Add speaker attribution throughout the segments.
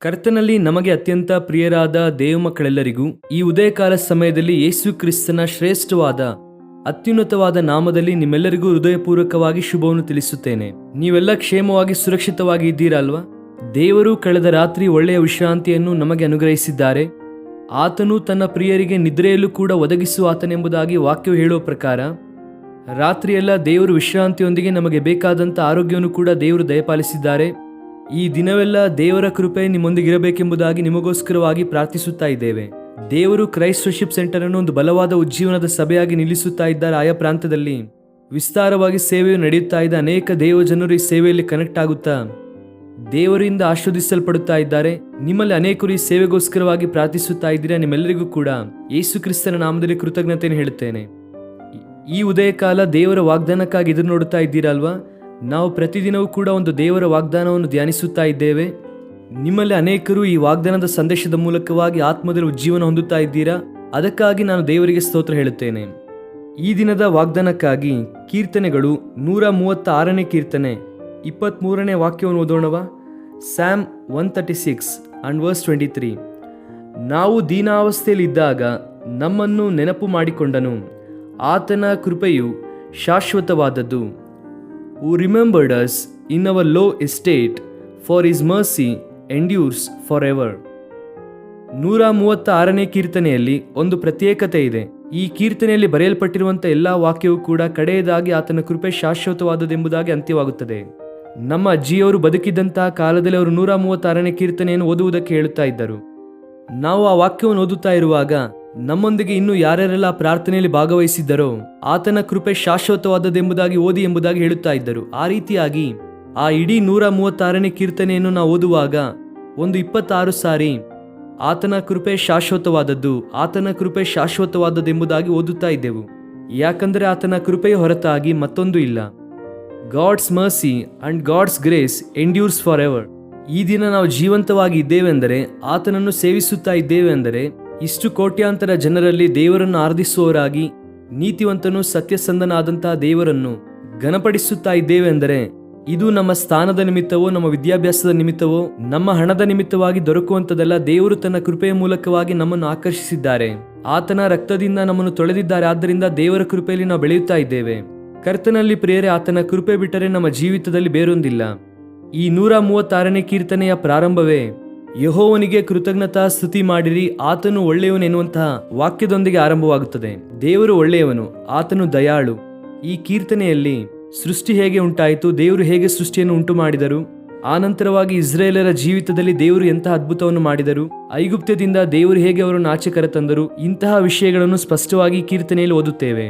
Speaker 1: ಕರ್ತನಲ್ಲಿ ನಮಗೆ ಅತ್ಯಂತ ಪ್ರಿಯರಾದ ದೇವಮಕ್ಕಳೆಲ್ಲರಿಗೂ ಈ ಉದಯಕಾಲ ಸಮಯದಲ್ಲಿ ಯೇಸು ಕ್ರಿಸ್ತನ ಶ್ರೇಷ್ಠವಾದ ಅತ್ಯುನ್ನತವಾದ ನಾಮದಲ್ಲಿ ನಿಮ್ಮೆಲ್ಲರಿಗೂ ಹೃದಯಪೂರ್ವಕವಾಗಿ ಶುಭವನ್ನು ತಿಳಿಸುತ್ತೇನೆ. ನೀವೆಲ್ಲ ಕ್ಷೇಮವಾಗಿ ಸುರಕ್ಷಿತವಾಗಿ ಇದ್ದೀರಾ ಅಲ್ವಾ? ದೇವರು ಕಳೆದ ರಾತ್ರಿ ಒಳ್ಳೆಯ ವಿಶ್ರಾಂತಿಯನ್ನು ನಮಗೆ ಅನುಗ್ರಹಿಸಿದ್ದಾರೆ. ಆತನು ತನ್ನ ಪ್ರಿಯರಿಗೆ ನಿದ್ರೆಯಲ್ಲೂ ಕೂಡ ಒದಗಿಸುವ ಆತನೆಂಬುದಾಗಿ ವಾಕ್ಯವು ಹೇಳುವ ಪ್ರಕಾರ ರಾತ್ರಿಯೆಲ್ಲ ದೇವರು ವಿಶ್ರಾಂತಿಯೊಂದಿಗೆ ನಮಗೆ ಬೇಕಾದಂಥ ಆರೋಗ್ಯವನ್ನು ಕೂಡ ದೇವರು ದಯಪಾಲಿಸಿದ್ದಾರೆ. ಈ ದಿನವೆಲ್ಲ ದೇವರ ಕೃಪೆ ನಿಮ್ಮೊಂದಿಗಿರಬೇಕೆಂಬುದಾಗಿ ನಿಮಗೋಸ್ಕರವಾಗಿ ಪ್ರಾರ್ಥಿಸುತ್ತಾ ಇದ್ದೇವೆ. ದೇವರು ಕ್ರೈಸ್ಟ್ ಫೆಲೋಶಿಪ್ ಸೆಂಟರ್ ಅನ್ನು ಒಂದು ಬಲವಾದ ಉಜ್ಜೀವನದ ಸಭೆಯಾಗಿ ನಿಲ್ಲಿಸುತ್ತಾ ಇದ್ದಾರೆ. ಆಯಾ ಪ್ರಾಂತದಲ್ಲಿ ವಿಸ್ತಾರವಾಗಿ ಸೇವೆಯು ನಡೆಯುತ್ತಾ ಇದೆ. ಅನೇಕ ದೇವಜನರು ಈ ಸೇವೆಯಲ್ಲಿ ಕನೆಕ್ಟ್ ಆಗುತ್ತಾ ದೇವರಿಂದ ಆಶೀರ್ವದಿಸಲ್ಪಡುತ್ತಾ ಇದ್ದಾರೆ. ನಿಮ್ಮಲ್ಲಿ ಅನೇಕರು ಈ ಸೇವೆಗೋಸ್ಕರವಾಗಿ ಪ್ರಾರ್ಥಿಸುತ್ತಾ ಇದ್ದೀರಾ. ನಿಮ್ಮೆಲ್ಲರಿಗೂ ಕೂಡ ಯೇಸು ಕ್ರಿಸ್ತನ ನಾಮದಲ್ಲಿ ಕೃತಜ್ಞತೆಯನ್ನು ಹೇಳುತ್ತೇನೆ. ಈ ಉದಯಕಾಲ ದೇವರ ವಾಗ್ದಾನಕ್ಕಾಗಿ ಎದುರು ನೋಡುತ್ತಾ ಇದ್ದೀರಾ ಅಲ್ವಾ? ನಾವು ಪ್ರತಿದಿನವೂ ಕೂಡ ಒಂದು ದೇವರ ವಾಗ್ದಾನವನ್ನು ಧ್ಯಾನಿಸುತ್ತಾ ಇದ್ದೇವೆ. ನಿಮ್ಮಲ್ಲಿ ಅನೇಕರು ಈ ವಾಗ್ದಾನದ ಸಂದೇಶದ ಮೂಲಕವಾಗಿ ಆತ್ಮದಲ್ಲಿ ಉಜ್ಜೀವನ ಹೊಂದುತ್ತಾ ಇದ್ದೀರಾ. ಅದಕ್ಕಾಗಿ ನಾನು ದೇವರಿಗೆ ಸ್ತೋತ್ರ ಹೇಳುತ್ತೇನೆ. ಈ ದಿನದ ವಾಗ್ದಾನಕ್ಕಾಗಿ ಕೀರ್ತನೆಗಳು 136ನೇ ಕೀರ್ತನೆ 23ನೇ ವಾಕ್ಯವನ್ನು ಓದೋಣವಾ? Sam 136 and verse 23. ನಾವು ದೀನಾವಸ್ಥೆಯಲ್ಲಿದ್ದಾಗ ನಮ್ಮನ್ನು ನೆನಪು ಮಾಡಿಕೊಂಡನು. ಆತನ ಕೃಪೆಯು ಶಾಶ್ವತವಾದದ್ದು. Who remembered us in our low estate, for his mercy endures forever. 136ನೇ ಕೀರ್ತನೆಯಲ್ಲಿ ಒಂದು ಪ್ರತ್ಯೇಕತೆ ಇದೆ. ಈ ಕೀರ್ತನೆಯಲ್ಲಿ ಬರೆಯಲ್ಪಟ್ಟಿರುವಂಥ ಎಲ್ಲ ವಾಕ್ಯವೂ ಕೂಡ ಕಡೆಯದಾಗಿ ಆತನ ಕೃಪೆ ಶಾಶ್ವತವಾದದೆಂಬುದಾಗಿ ಅಂತ್ಯವಾಗುತ್ತದೆ. ನಮ್ಮ ಅಜ್ಜಿಯವರು ಬದುಕಿದ್ದಂತಹ ಕಾಲದಲ್ಲಿ ಅವರು 136ನೇ ಕೀರ್ತನೆಯನ್ನು ಓದುವುದಕ್ಕೆ ಹೇಳುತ್ತಾ ಇದ್ದರು. ನಾವು ಆ ವಾಕ್ಯವನ್ನು ಓದುತ್ತಾ ಇರುವಾಗ ನಮ್ಮೊಂದಿಗೆ ಇನ್ನೂ ಯಾರ್ಯಾರೆಲ್ಲ ಪ್ರಾರ್ಥನೆಯಲ್ಲಿ ಭಾಗವಹಿಸಿದ್ದರೋ ಆತನ ಕೃಪೆ ಶಾಶ್ವತವಾದದೆಂಬುದಾಗಿ ಓದಿ ಎಂಬುದಾಗಿ ಹೇಳುತ್ತಾ ಇದ್ದರು. ಆ ರೀತಿಯಾಗಿ ಆ ಇಡೀ 136ನೇ ಕೀರ್ತನೆಯನ್ನು ನಾವು ಓದುವಾಗ ಒಂದು 26 ಸಾರಿ ಆತನ ಕೃಪೆ ಶಾಶ್ವತವಾದದ್ದು, ಆತನ ಕೃಪೆ ಶಾಶ್ವತವಾದದ್ದೆಂಬುದಾಗಿ ಓದುತ್ತಾ ಇದ್ದೆವು. ಯಾಕಂದರೆ ಆತನ ಕೃಪೆಯ ಹೊರತಾಗಿ ಮತ್ತೊಂದು ಇಲ್ಲ. God's mercy and God's grace endures for ever. ಈ ದಿನ ನಾವು ಜೀವಂತವಾಗಿ ಇದ್ದೇವೆ ಅಂದರೆ, ಆತನನ್ನು ಸೇವಿಸುತ್ತಾ ಇದ್ದೇವೆ ಅಂದರೆ, ಇಷ್ಟು ಕೋಟ್ಯಾಂತರ ಜನರಲ್ಲಿ ದೇವರನ್ನು ಆರಾಧಿಸುವವರಾಗಿ ನೀತಿವಂತನು ಸತ್ಯಸಂಧನಾದಂತಹ ದೇವರನ್ನು ಘನಪಡಿಸುತ್ತಾ ಇದ್ದೇವೆ ಅಂದರೆ, ಇದು ನಮ್ಮ ಸ್ಥಾನದ ನಿಮಿತ್ತವೋ ನಮ್ಮ ವಿದ್ಯಾಭ್ಯಾಸದ ನಿಮಿತ್ತವೋ ನಮ್ಮ ಹಣದ ನಿಮಿತ್ತವಾಗಿ ದೊರಕುವಂಥದ್ದಲ್ಲ. ದೇವರು ತನ್ನ ಕೃಪೆಯ ಮೂಲಕವಾಗಿ ನಮ್ಮನ್ನು ಆಕರ್ಷಿಸಿದ್ದಾರೆ. ಆತನ ರಕ್ತದಿಂದ ನಮ್ಮನ್ನು ತೊಳೆದಿದ್ದಾರೆ. ಆದ್ದರಿಂದ ದೇವರ ಕೃಪೆಯಲ್ಲಿ ನಾವು ಬೆಳೆಯುತ್ತಾ ಇದ್ದೇವೆ. ಕರ್ತನಲ್ಲಿ ಪ್ರಿಯರೇ, ಆತನ ಕೃಪೆ ಬಿಟ್ಟರೆ ನಮ್ಮ ಜೀವಿತದಲ್ಲಿ ಬೇರೊಂದಿಲ್ಲ. ಈ 136ನೇ ಕೀರ್ತನೆಯ ಪ್ರಾರಂಭವೇ ಯೆಹೋವನಿಗೆ ಕೃತಜ್ಞತಾ ಸ್ತುತಿ ಮಾಡಿರಿ, ಆತನು ಒಳ್ಳೆಯವನು ಎನ್ನುವಂತಹ ವಾಕ್ಯದೊಂದಿಗೆ ಆರಂಭವಾಗುತ್ತದೆ. ದೇವರು ಒಳ್ಳೆಯವನು, ಆತನು ದಯಾಳು. ಈ ಕೀರ್ತನೆಯಲ್ಲಿ ಸೃಷ್ಟಿ ಹೇಗೆ ಉಂಟಾಯಿತು, ದೇವರು ಹೇಗೆ ಸೃಷ್ಟಿಯನ್ನು ಉಂಟು ಮಾಡಿದರು, ಆನಂತರವಾಗಿ ಇಸ್ರೇಲರ ಜೀವಿತದಲ್ಲಿ ದೇವರು ಎಂತಹ ಅದ್ಭುತವನ್ನು ಮಾಡಿದರು, ಐಗುಪ್ತ್ಯದಿಂದ ದೇವರು ಹೇಗೆ ಅವರನ್ನು ಆಚೆ ಕರೆತಂದರು, ಇಂತಹ ವಿಷಯಗಳನ್ನು ಸ್ಪಷ್ಟವಾಗಿ ಕೀರ್ತನೆಯಲ್ಲಿ ಓದುತ್ತೇವೆ.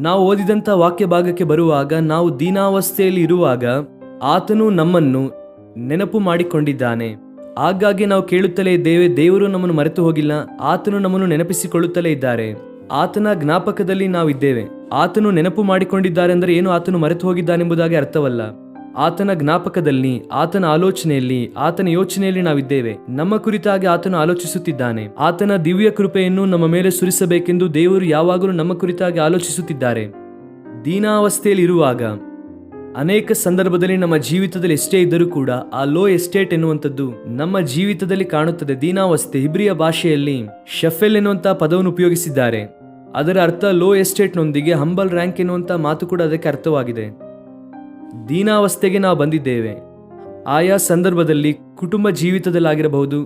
Speaker 1: ನಾವು ಓದಿದಂತಹ ವಾಕ್ಯ ಭಾಗಕ್ಕೆ ಬರುವಾಗ, ನಾವು ದೀನಾವಸ್ಥೆಯಲ್ಲಿ ಇರುವಾಗ ಆತನು ನಮ್ಮನ್ನು ನೆನಪು ಮಾಡಿಕೊಂಡಿದ್ದಾನೆ. ಆಗಾಗ್ಗೆ ನಾವು ಕೇಳುತ್ತಲೇ ಇದ್ದೇವೆ, ದೇವರು ನಮ್ಮನ್ನು ಮರೆತು ಹೋಗಿಲ್ಲ, ಆತನು ನಮ್ಮನ್ನು ನೆನಪಿಸಿಕೊಳ್ಳುತ್ತಲೇ ಇದ್ದಾರೆ. ಆತನ ಜ್ಞಾಪಕದಲ್ಲಿ ನಾವಿದ್ದೇವೆ. ಆತನು ನೆನಪು ಮಾಡಿಕೊಂಡಿದ್ದಾರೆ ಅಂದರೆ ಏನು, ಆತನು ಮರೆತು ಹೋಗಿದ್ದಾನೆಂಬುದಾಗಿ ಅರ್ಥವಲ್ಲ. ಆತನ ಜ್ಞಾಪಕದಲ್ಲಿ, ಆತನ ಆಲೋಚನೆಯಲ್ಲಿ, ಆತನ ಯೋಚನೆಯಲ್ಲಿ ನಾವಿದ್ದೇವೆ. ನಮ್ಮ ಕುರಿತಾಗಿ ಆತನು ಆಲೋಚಿಸುತ್ತಿದ್ದಾನೆ. ಆತನ ದಿವ್ಯ ಕೃಪೆಯನ್ನು ನಮ್ಮ ಮೇಲೆ ಸುರಿಸಬೇಕೆಂದು ದೇವರು ಯಾವಾಗಲೂ ನಮ್ಮ ಕುರಿತಾಗಿ ಆಲೋಚಿಸುತ್ತಿದ್ದಾರೆ. ದೀನಾವಸ್ಥೆಯಲ್ಲಿ ಇರುವಾಗ ಅನೇಕ ಸಂದರ್ಭದಲ್ಲಿ ನಮ್ಮ ಜೀವಿತದಲ್ಲಿ ಎಷ್ಟೇ ಇದ್ದರೂ ಕೂಡ ಆ ಲೋ ಎಸ್ಟೇಟ್ ಎನ್ನುವಂಥದ್ದು ನಮ್ಮ ಜೀವಿತದಲ್ಲಿ ಕಾಣುತ್ತದೆ. ದೀನಾವಸ್ಥೆ, ಹಿಬ್ರಿಯ ಭಾಷೆಯಲ್ಲಿ ಶಫೆಲ್ ಎನ್ನುವಂಥ ಪದವನ್ನು ಉಪಯೋಗಿಸಿದ್ದಾರೆ. ಅದರ ಅರ್ಥ ಲೋ ಎಸ್ಟೇಟ್ನೊಂದಿಗೆ ಹಂಬಲ್ ರ್ಯಾಂಕ್ ಎನ್ನುವಂಥ ಮಾತು ಕೂಡ ಅದಕ್ಕೆ ಅರ್ಥವಾಗಿದೆ. ದೀನಾವಸ್ಥೆಗೆ ನಾವು ಬಂದಿದ್ದೇವೆ. ಆಯಾ ಸಂದರ್ಭದಲ್ಲಿ ಕುಟುಂಬ ಜೀವಿತದಲ್ಲಾಗಿರಬಹುದು,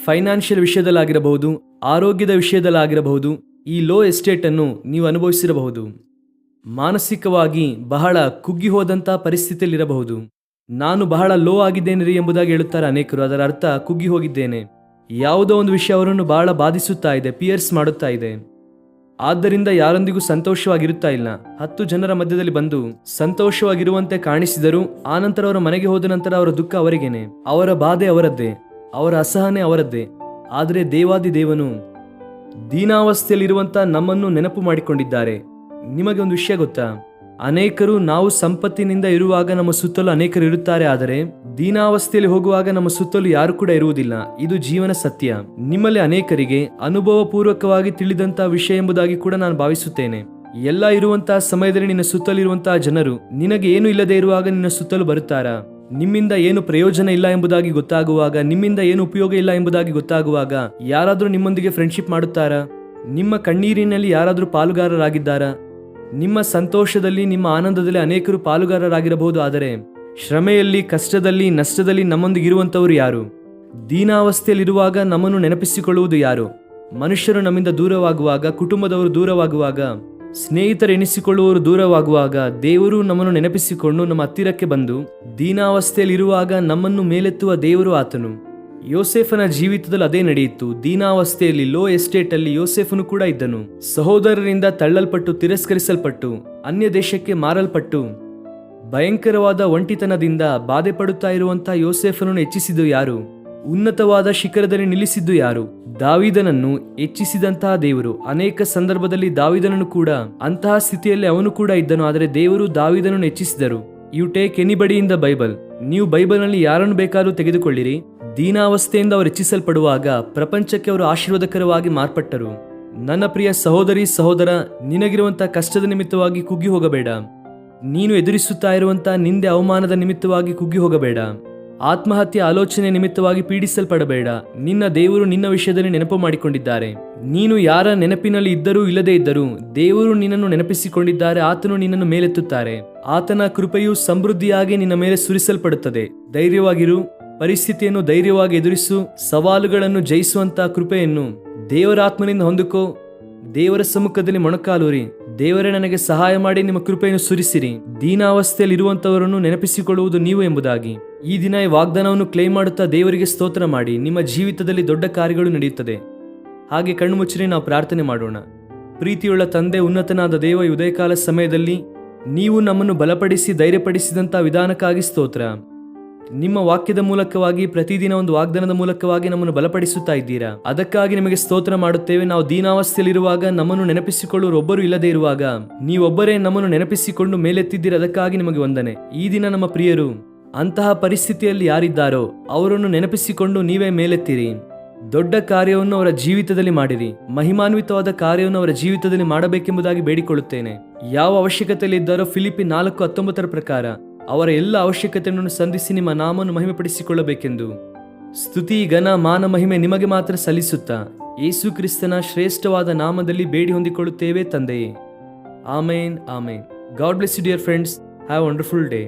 Speaker 1: ಫೈನಾನ್ಷಿಯಲ್ ವಿಷಯದಲ್ಲಾಗಿರಬಹುದು, ಆರೋಗ್ಯದ ವಿಷಯದಲ್ಲಾಗಿರಬಹುದು, ಈ ಲೋ ಎಸ್ಟೇಟನ್ನು ನೀವು ಅನುಭವಿಸಿರಬಹುದು. ಮಾನಸಿಕವಾಗಿ ಬಹಳ ಕುಗ್ಗಿ ಹೋದಂಥ ಪರಿಸ್ಥಿತಿಯಲ್ಲಿರಬಹುದು. ನಾನು ಬಹಳ ಲೋ ಆಗಿದ್ದೇನೆ ರೀ ಎಂಬುದಾಗಿ ಹೇಳುತ್ತಾರೆ ಅನೇಕರು. ಅದರ ಅರ್ಥ ಕುಗ್ಗಿ ಹೋಗಿದ್ದೇನೆ. ಯಾವುದೋ ಒಂದು ವಿಷಯ ಅವರನ್ನು ಬಹಳ ಬಾಧಿಸುತ್ತಾ ಇದೆ, ಪಿಯರ್ಸ್ ಮಾಡುತ್ತಾ ಇದೆ. ಆದ್ದರಿಂದ ಯಾರೊಂದಿಗೂ ಸಂತೋಷವಾಗಿರುತ್ತಾ ಇಲ್ಲ. 10 ಜನರ ಮಧ್ಯದಲ್ಲಿ ಬಂದು ಸಂತೋಷವಾಗಿರುವಂತೆ ಕಾಣಿಸಿದರು. ಆನಂತರ ಅವರ ಮನೆಗೆ ಹೋದ ನಂತರ ಅವರ ದುಃಖ ಅವರಿಗೇನೆ, ಅವರ ಬಾಧೆ ಅವರದ್ದೇ, ಅವರ ಅಸಹನೆ ಅವರದ್ದೇ. ಆದರೆ ದೇವಾದಿ ದೇವನು ದೀನಾವಸ್ಥೆಯಲ್ಲಿರುವಂಥ ನಮ್ಮನ್ನು ನೆನಪು ಮಾಡಿಕೊಂಡಿದ್ದಾರೆ. ನಿಮಗೆ ಒಂದು ವಿಷಯ ಗೊತ್ತಾ? ಅನೇಕರು ನಾವು ಸಂಪತ್ತಿನಿಂದ ಇರುವಾಗ ನಮ್ಮ ಸುತ್ತಲೂ ಅನೇಕರು ಇರುತ್ತಾರೆ, ಆದರೆ ದೀನಾವಸ್ಥೆಯಲ್ಲಿ ಹೋಗುವಾಗ ನಮ್ಮ ಸುತ್ತಲೂ ಯಾರು ಕೂಡ ಇರುವುದಿಲ್ಲ. ಇದು ಜೀವನ ಸತ್ಯ. ನಿಮ್ಮಲ್ಲಿ ಅನೇಕರಿಗೆ ಅನುಭವ ಪೂರ್ವಕವಾಗಿ ತಿಳಿದಂತಹ ವಿಷಯ ಎಂಬುದಾಗಿ ಕೂಡ ನಾನು ಭಾವಿಸುತ್ತೇನೆ. ಎಲ್ಲ ಇರುವಂತಹ ಸಮಯದಲ್ಲಿ ನಿನ್ನ ಸುತ್ತಲಿರುವಂತಹ ಜನರು ನಿನಗೆ ಏನು ಇಲ್ಲದೆ ಇರುವಾಗ ನಿನ್ನ ಸುತ್ತಲೂ ಬರುತ್ತಾರಾ? ನಿಮ್ಮಿಂದ ಏನು ಪ್ರಯೋಜನ ಇಲ್ಲ ಎಂಬುದಾಗಿ ಗೊತ್ತಾಗುವಾಗ, ನಿಮ್ಮಿಂದ ಏನು ಉಪಯೋಗ ಇಲ್ಲ ಎಂಬುದಾಗಿ ಗೊತ್ತಾಗುವಾಗ ಯಾರಾದರೂ ನಿಮ್ಮೊಂದಿಗೆ ಫ್ರೆಂಡ್ಶಿಪ್ ಮಾಡುತ್ತಾರಾ? ನಿಮ್ಮ ಕಣ್ಣೀರಿನಲ್ಲಿ ಯಾರಾದರೂ ಪಾಲುಗಾರರಾಗಿದ್ದಾರಾ? ನಿಮ್ಮ ಸಂತೋಷದಲ್ಲಿ, ನಿಮ್ಮ ಆನಂದದಲ್ಲಿ ಅನೇಕರು ಪಾಲುಗಾರರಾಗಿರಬಹುದು, ಆದರೆ ಶ್ರಮೆಯಲ್ಲಿ, ಕಷ್ಟದಲ್ಲಿ, ನಷ್ಟದಲ್ಲಿ ನಮ್ಮೊಂದಿಗಿರುವಂಥವರು ಯಾರು? ದೀನಾವಸ್ಥೆಯಲ್ಲಿರುವಾಗ ನಮ್ಮನ್ನು ನೆನಪಿಸಿಕೊಳ್ಳುವುದು ಯಾರು? ಮನುಷ್ಯರು ನಮ್ಮಿಂದ ದೂರವಾಗುವಾಗ, ಕುಟುಂಬದವರು ದೂರವಾಗುವಾಗ, ಸ್ನೇಹಿತರು ಎನಿಸಿಕೊಳ್ಳುವವರು ದೂರವಾಗುವಾಗ ದೇವರು ನಮ್ಮನ್ನು ನೆನಪಿಸಿಕೊಂಡು ನಮ್ಮ ಹತ್ತಿರಕ್ಕೆ ಬಂದು ದೀನಾವಸ್ಥೆಯಲ್ಲಿರುವಾಗ ನಮ್ಮನ್ನು ಮೇಲೆತ್ತುವ ದೇವರು ಆತನು. ಯೋಸೇಫನ ಜೀವಿತದಲ್ಲಿ ಅದೇ ನಡೆಯಿತು. ದೀನಾವಸ್ಥೆಯಲ್ಲಿ ಲೋ ಎಸ್ಟೇಟ್ ಅಲ್ಲಿ ಯೋಸೇಫನು ಕೂಡ ಇದ್ದನು. ಸಹೋದರರಿಂದ ತಳ್ಳಲ್ಪಟ್ಟು, ತಿರಸ್ಕರಿಸಲ್ಪಟ್ಟು, ಅನ್ಯ ದೇಶಕ್ಕೆ ಮಾರಲ್ಪಟ್ಟು, ಭಯಂಕರವಾದ ಒಂಟಿತನದಿಂದ ಬಾಧೆ ಪಡುತ್ತಾ ಇರುವಂತಹ ಯೋಸೇಫನನ್ನು ಹೆಚ್ಚಿಸಿದ್ದು ಯಾರು? ಉನ್ನತವಾದ ಶಿಖರದಲ್ಲಿ ನಿಲ್ಲಿಸಿದ್ದು ಯಾರು? ದಾವೀದನನ್ನು ಹೆಚ್ಚಿಸಿದಂತಹ ದೇವರು. ಅನೇಕ ಸಂದರ್ಭದಲ್ಲಿ ದಾವೀದನನ್ನು ಕೂಡ ಅಂತಹ ಸ್ಥಿತಿಯಲ್ಲಿ ಅವನು ಕೂಡ ಇದ್ದನು, ಆದರೆ ದೇವರು ದಾವೀದನನ್ನು ಹೆಚ್ಚಿಸಿದರು. You take anybody in the Bible. ನೀವು ಬೈಬಲ್ನಲ್ಲಿ ಯಾರನ್ನು ಬೇಕಾದ್ರೂ ತೆಗೆದುಕೊಳ್ಳಿರಿ. ದೀನಾವಸ್ಥೆಯಿಂದ ಅವರು ಹೆಚ್ಚಿಸಲ್ಪಡುವಾಗ ಪ್ರಪಂಚಕ್ಕೆ ಅವರು ಆಶೀರ್ವಾದಕರವಾಗಿ ಮಾರ್ಪಟ್ಟರು. ನನ್ನ ಪ್ರಿಯ ಸಹೋದರಿ, ಸಹೋದರ, ನಿನಗಿರುವಂತಹ ಕಷ್ಟದ ನಿಮಿತ್ತವಾಗಿ ಕುಗ್ಗಿ ಹೋಗಬೇಡ. ನೀನು ಎದುರಿಸುತ್ತಾ ಇರುವಂತಹ ನಿಂದೆ, ಅವಮಾನದ ನಿಮಿತ್ತವಾಗಿ ಕುಗ್ಗಿ ಹೋಗಬೇಡ. ಆತ್ಮಹತ್ಯೆ ಆಲೋಚನೆ ನಿಮಿತ್ತವಾಗಿ ಪೀಡಿಸಲ್ಪಡಬೇಡ. ನಿನ್ನ ದೇವರು ನಿನ್ನ ವಿಷಯದಲ್ಲಿ ನೆನಪು ಮಾಡಿಕೊಂಡಿದ್ದಾರೆ. ನೀನು ಯಾರ ನೆನಪಿನಲ್ಲಿ ಇದ್ದರೂ ಇಲ್ಲದೇ ಇದ್ದರೂ ದೇವರು ನಿನ್ನನ್ನು ನೆನಪಿಸಿಕೊಂಡಿದ್ದಾರೆ. ಆತನು ನಿನ್ನನ್ನು ಮೇಲೆತ್ತುತ್ತಾರೆ. ಆತನ ಕೃಪೆಯು ಸಮೃದ್ಧಿಯಾಗಿ ನಿನ್ನ ಮೇಲೆ ಸುರಿಸಲ್ಪಡುತ್ತದೆ. ಧೈರ್ಯವಾಗಿರು. ಪರಿಸ್ಥಿತಿಯನ್ನು ಧೈರ್ಯವಾಗಿ ಎದುರಿಸು. ಸವಾಲುಗಳನ್ನು ಜಯಿಸುವಂತಹ ಕೃಪೆಯನ್ನು ದೇವರಾತ್ಮನಿಂದ ಹೊಂದಿಕೋ. ದೇವರ ಸಮ್ಮುಖದಲ್ಲಿ ಮೊಣಕಾಲೂರಿ, ದೇವರೇ ನನಗೆ ಸಹಾಯ ಮಾಡಿ ನಿಮ್ಮ ಕೃಪೆಯನ್ನು ಸುರಿಸಿರಿ. ದೀನಾವಸ್ಥೆಯಲ್ಲಿ ಇರುವಂತವರನ್ನು ನೆನಪಿಸಿಕೊಳ್ಳುವುದು ನೀವು ಎಂಬುದಾಗಿ ಈ ದಿನ ಈ ವಾಗ್ದಾನವನ್ನು ಕ್ಲೇಮ್ ಮಾಡುತ್ತಾ ದೇವರಿಗೆ ಸ್ತೋತ್ರ ಮಾಡಿ. ನಿಮ್ಮ ಜೀವಿತದಲ್ಲಿ ದೊಡ್ಡ ಕಾರ್ಯಗಳು ನಡೆಯುತ್ತದೆ. ಹಾಗೆ ಕಣ್ಣು ಮುಚ್ಚಿರಿ, ನಾವು ಪ್ರಾರ್ಥನೆ ಮಾಡೋಣ. ಪ್ರೀತಿಯುಳ್ಳ ತಂದೆ, ಉನ್ನತನಾದ ದೇವ, ಈ ಉದಯಕಾಲ ಸಮಯದಲ್ಲಿ ನೀವು ನಮ್ಮನ್ನು ಬಲಪಡಿಸಿ ಧೈರ್ಯಪಡಿಸಿದಂಥ ವಿಧಾನಕ್ಕಾಗಿ ಸ್ತೋತ್ರ. ನಿಮ್ಮ ವಾಕ್ಯದ ಮೂಲಕವಾಗಿ, ಪ್ರತಿದಿನ ಒಂದು ವಾಗ್ದಾನದ ಮೂಲಕವಾಗಿ ನಮ್ಮನ್ನು ಬಲಪಡಿಸುತ್ತಾ ಇದ್ದೀರಾ. ಅದಕ್ಕಾಗಿ ನಿಮಗೆ ಸ್ತೋತ್ರ ಮಾಡುತ್ತೇವೆ. ನಾವು ದೀನಾವಸ್ಥೆಯಲ್ಲಿರುವಾಗ, ನಮ್ಮನ್ನು ನೆನಪಿಸಿಕೊಳ್ಳುವರು ಒಬ್ಬರು ಇಲ್ಲದೆ ಇರುವಾಗ ನೀವೊಬ್ಬರೇ ನಮ್ಮನ್ನು ನೆನಪಿಸಿಕೊಂಡು ಮೇಲೆತ್ತಿದ್ದೀರ. ಅದಕ್ಕಾಗಿ ನಿಮಗೆ ವಂದನೆ. ಈ ದಿನ ನಮ್ಮ ಪ್ರಿಯರು ಅಂತಹ ಪರಿಸ್ಥಿತಿಯಲ್ಲಿ ಯಾರಿದ್ದಾರೋ ಅವರನ್ನು ನೆನಪಿಸಿಕೊಂಡು ನೀವೇ ಮೇಲೆತ್ತಿರಿ. ದೊಡ್ಡ ಕಾರ್ಯವನ್ನು ಅವರ ಜೀವಿತದಲ್ಲಿ ಮಾಡಿರಿ. ಮಹಿಮಾನ್ವಿತವಾದ ಕಾರ್ಯವನ್ನು ಅವರ ಜೀವಿತದಲ್ಲಿ ಮಾಡಬೇಕೆಂಬುದಾಗಿ ಬೇಡಿಕೊಳ್ಳುತ್ತೇನೆ. ಯಾವ ಅವಶ್ಯಕತೆಯಲ್ಲಿ ಇದ್ದಾರೋ ಫಿಲಿಪ್ಪಿ 4:19 ಪ್ರಕಾರ ಅವರ ಎಲ್ಲ ಅವಶ್ಯಕತೆಯನ್ನು ಸಂಧಿಸಿ ನಿಮ್ಮ ನಾಮವನ್ನು ಮಹಿಮೆಪಡಿಸಿಕೊಳ್ಳಬೇಕೆಂದು ಸ್ತುತಿ, ಘನ, ಮಾನ, ಮಹಿಮೆ ನಿಮಗೆ ಮಾತ್ರ ಸಲ್ಲಿಸುತ್ತಾ ಯೇಸು ಕ್ರಿಸ್ತನ ಶ್ರೇಷ್ಠವಾದ ನಾಮದಲ್ಲಿ ಬೇಡಿ ಹೊಂದಿಕೊಳ್ಳುತ್ತೇವೆ ತಂದೆಯೇ. ಆಮೇನ್, ಆಮೇನ್. God bless you dear friends. Have a wonderful day.